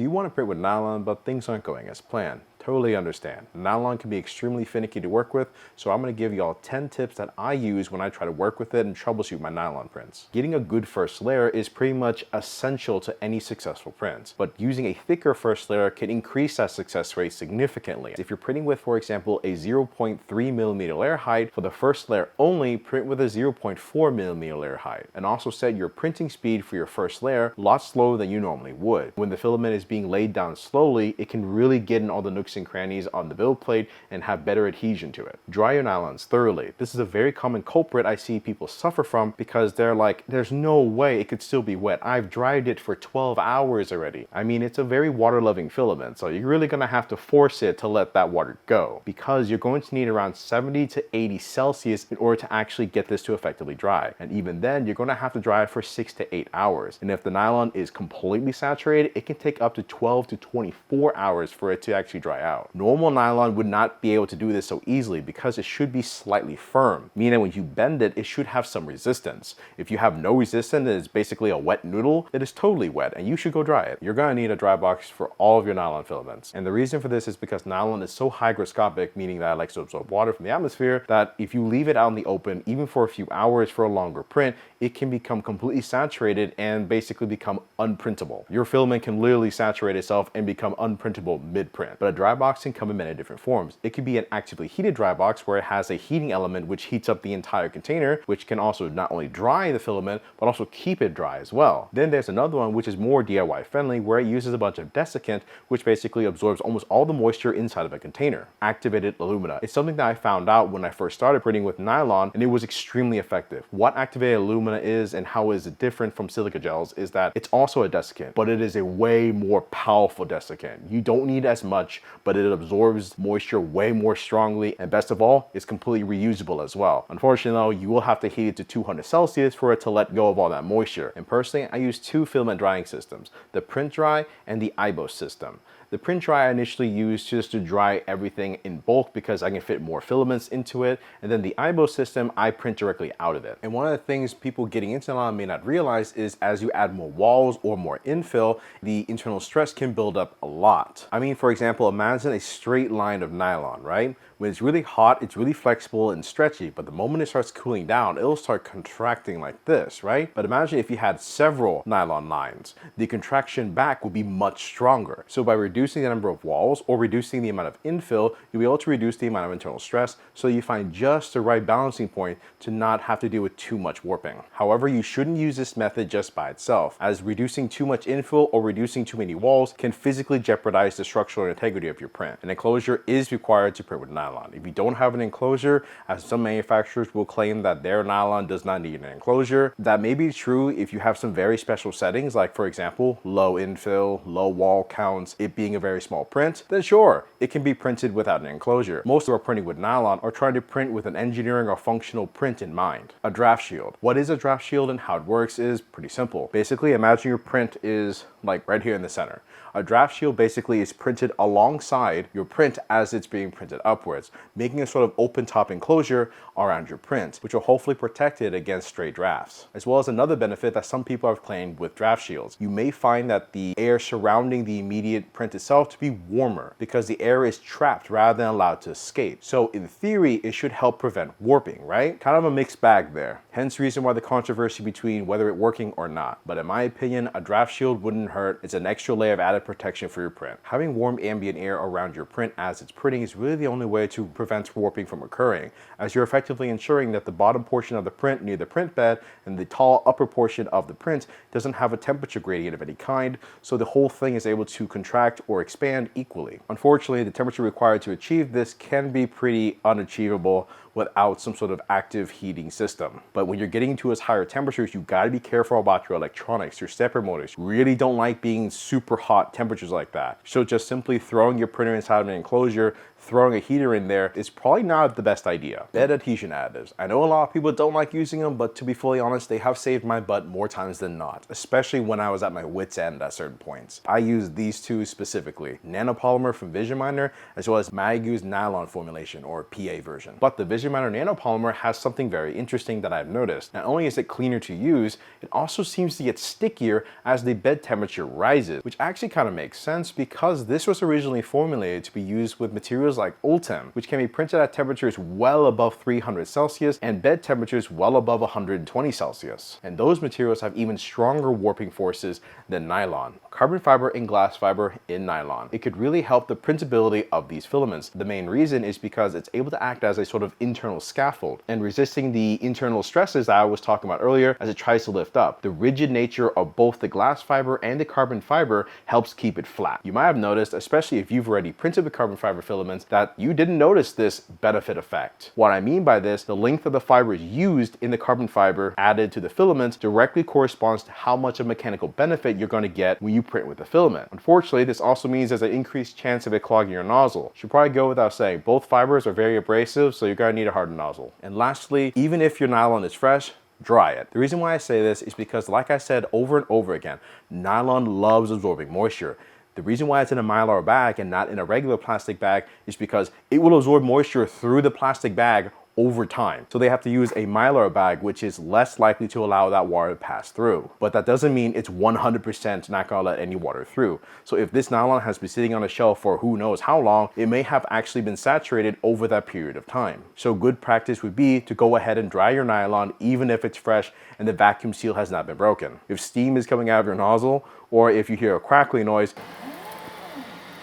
So you want to print with nylon, but things aren't going as planned. Totally understand. Nylon can be extremely finicky to work with, so I'm going to give y'all 10 tips that I use when I try to work with it and troubleshoot my nylon prints. Getting a good first layer is pretty much essential to any successful print, but using a thicker first layer can increase that success rate significantly. If you're printing with, for example, a 0.3mm layer height, for the first layer only, print with a 0.4mm layer height, and also set your printing speed for your first layer a lot slower than you normally would. When the filament is being laid down slowly, it can really get in all the nooks and crannies on the build plate and have better adhesion to it. Dry your nylons thoroughly. This is a very common culprit I see people suffer from because they're like, there's no way it could still be wet. I've dried it for 12 hours already. I mean, it's a very water-loving filament, so you're really gonna have to force it to let that water go because you're going to need around 70 to 80 Celsius in order to actually get this to effectively dry. And even then, you're gonna have to dry it for 6 to 8 hours. And if the nylon is completely saturated, it can take up to 12 to 24 hours for it to actually dry out. Normal nylon would not be able to do this so easily because it should be slightly firm, meaning that when you bend it, it should have some resistance. If you have no resistance and it's basically a wet noodle, it is totally wet and you should go dry it. You're gonna need a dry box for all of your nylon filaments. And the reason for this is because nylon is so hygroscopic, meaning that it likes to absorb water from the atmosphere, that if you leave it out in the open, even for a few hours for a longer print, it can become completely saturated and basically become unprintable. Your filament can literally saturate itself and become unprintable mid-print. But a dry box can come in many different forms. It could be an actively heated dry box where it has a heating element which heats up the entire container, which can also not only dry the filament, but also keep it dry as well. Then there's another one which is more DIY friendly, where it uses a bunch of desiccant, which basically absorbs almost all the moisture inside of a container. Activated alumina. It's something that I found out when I first started printing with nylon, and it was extremely effective. What activated alumina is and how is it different from silica gels is that it's also a desiccant, but it is a way more powerful desiccant. You don't need as much, but it absorbs moisture way more strongly, and best of all, it's completely reusable as well. Unfortunately though, you will have to heat it to 200 Celsius for it to let go of all that moisture. And personally, I use two filament drying systems, the print dry and the IBOS system. The print dry I initially used just to dry everything in bulk because I can fit more filaments into it, and then the IBOS system, I print directly out of it. And one of the things people getting into nylon may not realize is as you add more walls or more infill, the internal stress can build up a lot. I mean, for example, imagine a straight line of nylon, right? When it's really hot, it's really flexible and stretchy, but the moment it starts cooling down, it'll start contracting like this, right? But imagine if you had several nylon lines, the contraction back would be much stronger. So by reducing the number of walls or reducing the amount of infill, you'll be able to reduce the amount of internal stress so you find just the right balancing point to not have to deal with too much warping. However, you shouldn't use this method just by itself, as reducing too much infill or reducing too many walls can physically jeopardize the structural integrity of your print. An enclosure is required to print with nylon. If you don't have an enclosure, as some manufacturers will claim that their nylon does not need an enclosure, that may be true if you have some very special settings, like for example, low infill, low wall counts, it being a very small print, then sure, it can be printed without an enclosure. Most who are printing with nylon are trying to print with an engineering or functional print in mind. A draft shield. What is a draft shield and how it works is pretty simple. Basically, imagine your print is like right here in the center. A draft shield basically is printed alongside your print as it's being printed upwards, making a sort of open top enclosure around your print, which will hopefully protect it against stray drafts. As well as another benefit that some people have claimed with draft shields, you may find that the air surrounding the immediate print itself to be warmer because the air is trapped rather than allowed to escape. So in theory, it should help prevent warping, right? Kind of a mixed bag there. Hence the reason why the controversy between whether it working or not. But in my opinion, a draft shield wouldn't hurt. It's an extra layer of added protection for your print. Having warm ambient air around your print as it's printing is really the only way to prevent warping from occurring, as you're effectively ensuring that the bottom portion of the print near the print bed and the tall upper portion of the print doesn't have a temperature gradient of any kind, so the whole thing is able to contract or expand equally. Unfortunately, the temperature required to achieve this can be pretty unachievable without some sort of active heating system. But when you're getting to as higher temperatures, you gotta be careful about your electronics, your stepper motors. You really don't like being super hot temperatures like that. So just simply throwing your printer inside of an enclosure throwing a heater in there is probably not the best idea. Bed adhesion additives. I know a lot of people don't like using them, but to be fully honest, they have saved my butt more times than not, especially when I was at my wit's end at certain points. I use these two specifically, nanopolymer from Vision Miner, as well as Magu's nylon formulation, or PA version. But the Vision Miner nanopolymer has something very interesting that I've noticed. Not only is it cleaner to use, it also seems to get stickier as the bed temperature rises, which actually kind of makes sense because this was originally formulated to be used with materials like Ultem, which can be printed at temperatures well above 300 Celsius and bed temperatures well above 120 Celsius. And those materials have even stronger warping forces than nylon. Carbon fiber and glass fiber in nylon. It could really help the printability of these filaments. The main reason is because it's able to act as a sort of internal scaffold and resisting the internal stresses that I was talking about earlier as it tries to lift up. The rigid nature of both the glass fiber and the carbon fiber helps keep it flat. You might have noticed, especially if you've already printed with carbon fiber filaments, that you didn't notice this benefit effect. What I mean by this, the length of the fibers used in the carbon fiber added to the filament directly corresponds to how much of mechanical benefit you're going to get when you print with the filament. Unfortunately, this also means there's an increased chance of it clogging your nozzle. Should probably go without saying, both fibers are very abrasive, so you're going to need a hardened nozzle. And lastly, even if your nylon is fresh, dry it. The reason why I say this is because, like I said over and over again, nylon loves absorbing moisture. The reason why it's in a Mylar bag and not in a regular plastic bag is because it will absorb moisture through the plastic bag over time. So they have to use a Mylar bag, which is less likely to allow that water to pass through. But that doesn't mean it's 100% not gonna let any water through. So if this nylon has been sitting on a shelf for who knows how long, it may have actually been saturated over that period of time. So good practice would be to go ahead and dry your nylon even if it's fresh and the vacuum seal has not been broken. If steam is coming out of your nozzle, or if you hear a crackling noise,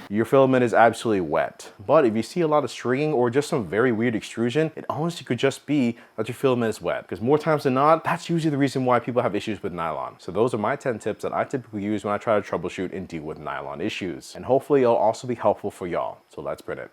your filament is absolutely wet. But if you see a lot of stringing or just some very weird extrusion, it honestly could just be that your filament is wet. Because more times than not, that's usually the reason why people have issues with nylon. So those are my 10 tips that I typically use when I try to troubleshoot and deal with nylon issues. And hopefully it'll also be helpful for y'all. So let's print it.